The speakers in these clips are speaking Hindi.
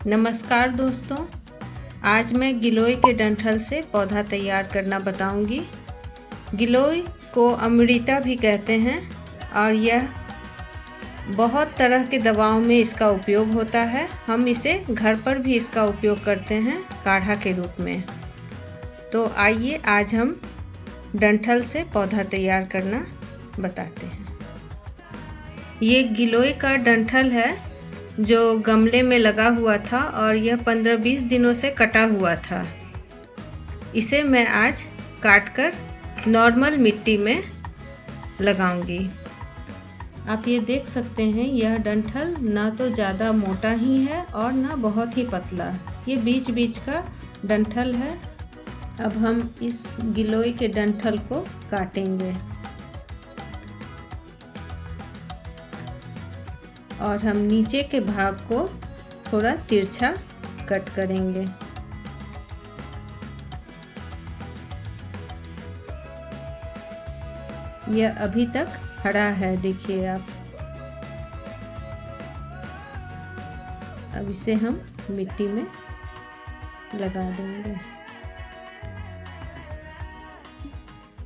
नमस्कार दोस्तों, आज मैं गिलोय के डंठल से पौधा तैयार करना बताऊंगी। गिलोय को अमृता भी कहते हैं और यह बहुत तरह के दवाओं में इसका उपयोग होता है। हम इसे घर पर भी इसका उपयोग करते हैं काढ़ा के रूप में। तो आइए आज हम डंठल से पौधा तैयार करना बताते हैं। ये गिलोय का डंठल है जो गमले में लगा हुआ था और यह 15-20 दिनों से कटा हुआ था। इसे मैं आज काटकर नॉर्मल मिट्टी में लगाऊंगी। आप ये देख सकते हैं, यह डंठल ना तो ज़्यादा मोटा ही है और ना बहुत ही पतला, ये बीच बीच का डंठल है। अब हम इस गिलोय के डंठल को काटेंगे और हम नीचे के भाग को थोड़ा तिरछा कट करेंगे। यह अभी तक हरा है, देखिए आप। अब इसे हम मिट्टी में लगा देंगे।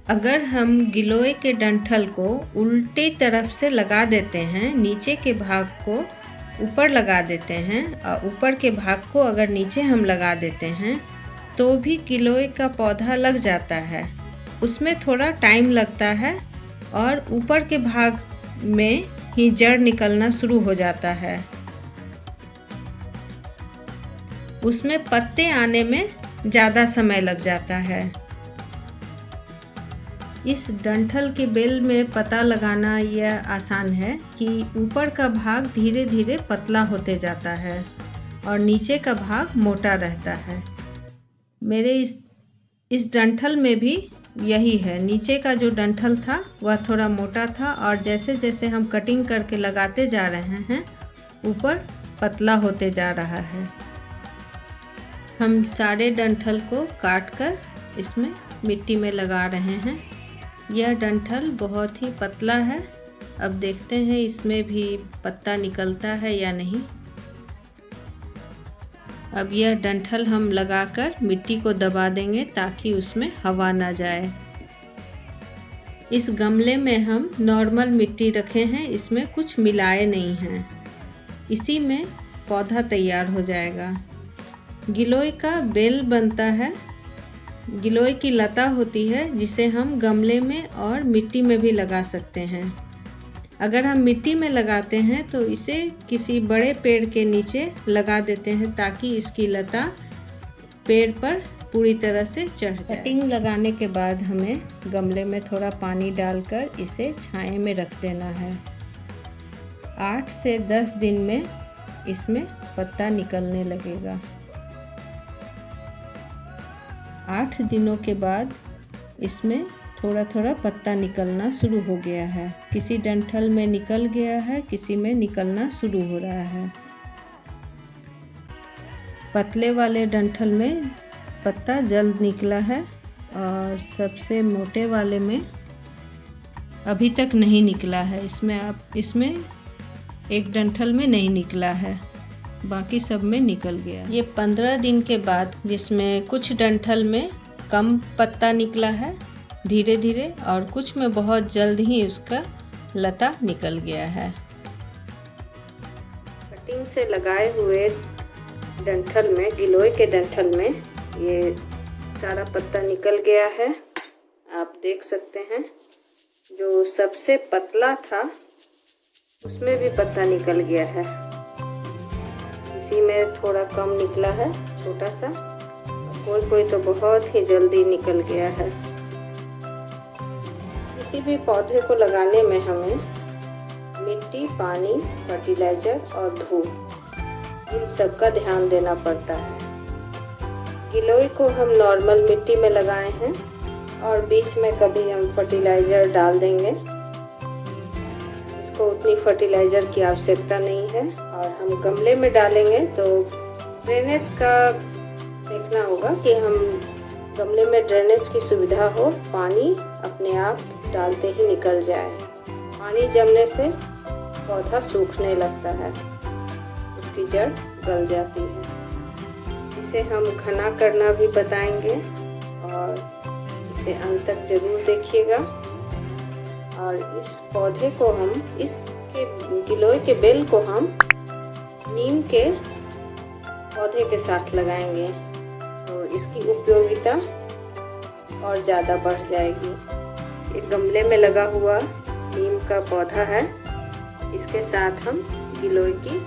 अगर हम गिलोय के डंठल को उल्टी तरफ से लगा देते हैं, नीचे के भाग को ऊपर लगा देते हैं और ऊपर के भाग को अगर नीचे हम लगा देते हैं तो भी गिलोय का पौधा लग जाता है। उसमें थोड़ा टाइम लगता है और ऊपर के भाग में ही जड़ निकलना शुरू हो जाता है। उसमें पत्ते आने में ज़्यादा समय लग जाता है। इस डंठल के बेल में पता लगाना यह आसान है कि ऊपर का भाग धीरे धीरे पतला होते जाता है और नीचे का भाग मोटा रहता है। मेरे इस डंठल में भी यही है। नीचे का जो डंठल था वह थोड़ा मोटा था और जैसे जैसे हम कटिंग करके लगाते जा रहे हैं, ऊपर पतला होते जा रहा है। हम सारे डंठल को काटकर इसमें मिट्टी में लगा रहे हैं। यह डंठल बहुत ही पतला है। अब देखते हैं इसमें भी पत्ता निकलता है या नहीं। अब यह डंठल हम लगाकर मिट्टी को दबा देंगे ताकि उसमें हवा ना जाए। इस गमले में हम नॉर्मल मिट्टी रखे हैं, इसमें कुछ मिलाए नहीं हैं। इसी में पौधा तैयार हो जाएगा। गिलोय का बेल बनता है। गिलोय की लता होती है जिसे हम गमले में और मिट्टी में भी लगा सकते हैं। अगर हम मिट्टी में लगाते हैं तो इसे किसी बड़े पेड़ के नीचे लगा देते हैं ताकि इसकी लता पेड़ पर पूरी तरह से चढ़ जाए। कटिंग लगाने के बाद हमें गमले में थोड़ा पानी डालकर इसे छाया में रख देना है। 8 से 10 दिन में इसमें पत्ता निकलने लगेगा। 8 दिनों के बाद इसमें थोड़ा थोड़ा पत्ता निकलना शुरू हो गया है। किसी डंठल में निकल गया है, किसी में निकलना शुरू हो रहा है। पतले वाले डंठल में पत्ता जल्द निकला है और सबसे मोटे वाले में अभी तक नहीं निकला है। इसमें एक डंठल में नहीं निकला है, बाकी सब में निकल गया। ये 15 दिन के बाद जिसमें कुछ डंठल में कम पत्ता निकला है धीरे धीरे और कुछ में बहुत जल्द ही उसका लता निकल गया है। कटिंग से लगाए हुए डंठल में, गिलोय के डंठल में ये सारा पत्ता निकल गया है। आप देख सकते हैं जो सबसे पतला था उसमें भी पत्ता निकल गया है। इसी में थोड़ा कम निकला है, छोटा सा। कोई तो बहुत ही जल्दी निकल गया है। किसी भी पौधे को लगाने में हमें मिट्टी, पानी, फर्टिलाइजर और धूप, इन सब का ध्यान देना पड़ता है। गिलोय को हम नॉर्मल मिट्टी में लगाए हैं और बीच में कभी हम फर्टिलाइजर डाल देंगे। इसको उतनी फर्टिलाइजर की आवश्यकता नहीं है और हम गमले में डालेंगे तो ड्रेनेज का देखना होगा कि हम गमले में ड्रेनेज की सुविधा हो, पानी अपने आप डालते ही निकल जाए। पानी जमने से पौधा सूखने लगता है, उसकी जड़ गल जाती है। इसे हम घना करना भी बताएंगे और इसे अंत तक जरूर देखिएगा। और इस पौधे को हम, इसके गिलोय के बेल को हम नीम के पौधे के साथ लगाएंगे तो इसकी उपयोगिता और ज़्यादा बढ़ जाएगी। ये गमले में लगा हुआ नीम का पौधा है, इसके साथ हम गिलोय की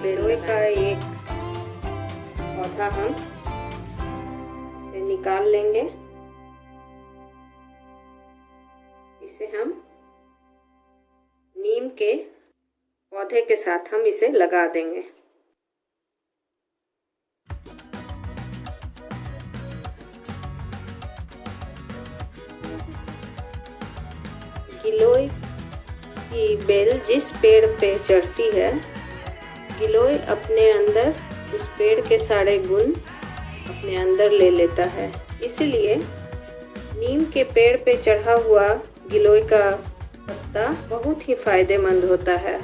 बेलोय का एक पौधा हम इसे निकाल लेंगे। इसे हम नीम के पौधे के साथ हम इसे लगा देंगे। गिलोय की बेल जिस पेड़ पे चढ़ती है, गिलोय अपने अंदर उस पेड़ के सारे गुण अपने अंदर ले लेता है। इसलिए नीम के पेड़ पे चढ़ा हुआ गिलोय का पत्ता बहुत ही फायदेमंद होता है।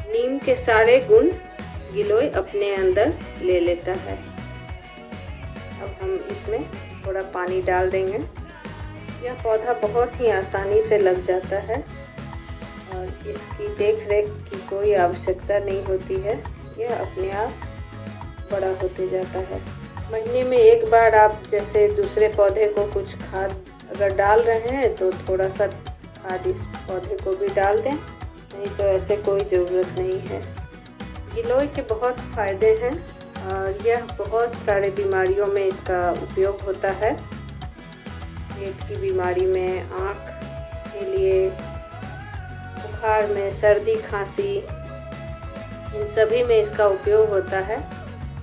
नीम के सारे गुण गिलोय अपने अंदर ले लेता है। अब हम इसमें थोड़ा पानी डाल देंगे। यह पौधा बहुत ही आसानी से लग जाता है और इसकी देख रेख की कोई आवश्यकता नहीं होती है। यह अपने आप बड़ा होते जाता है। महीने में एक बार आप जैसे दूसरे पौधे को कुछ खाद अगर डाल रहे हैं तो थोड़ा सा खाद इस पौधे को भी डाल दें, नहीं तो ऐसे कोई ज़रूरत नहीं है। गिलोय के बहुत फ़ायदे हैं और यह बहुत सारे बीमारियों में इसका उपयोग होता है। पेट की बीमारी में, आँख के लिए, बुखार में, सर्दी खांसी, इन सभी में इसका उपयोग होता है।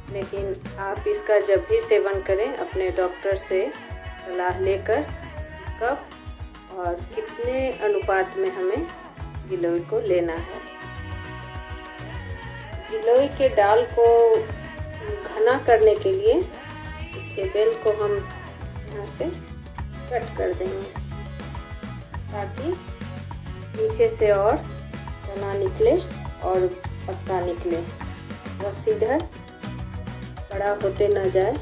लेकिन आप इसका जब भी सेवन करें अपने डॉक्टर से सलाह लेकर कब और कितने अनुपात में हमें गिलोय को लेना है। गिलोय के डाल को घना करने के लिए इसके बेल को हम यहाँ से कट कर देंगे ताकि नीचे से और तना निकले और पत्ता निकले, वह सीधा बड़ा होते न जाए।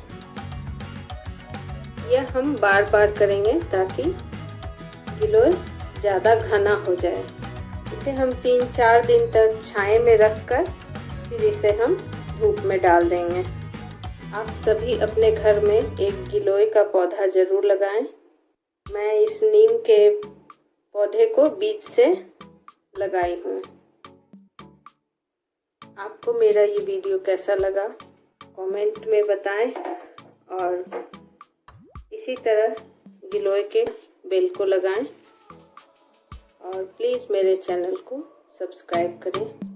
यह हम बार बार करेंगे ताकि गिलोय ज़्यादा घना हो जाए। इसे हम 3-4 दिन तक छाया में रखकर फिर इसे हम धूप में डाल देंगे। आप सभी अपने घर में एक गिलोय का पौधा ज़रूर लगाएं। मैं इस नीम के पौधे को बीज से लगाई हूँ। आपको मेरा ये वीडियो कैसा लगा कमेंट में बताएं और इसी तरह गिलोय के बेल को लगाएं और प्लीज़ मेरे चैनल को सब्सक्राइब करें।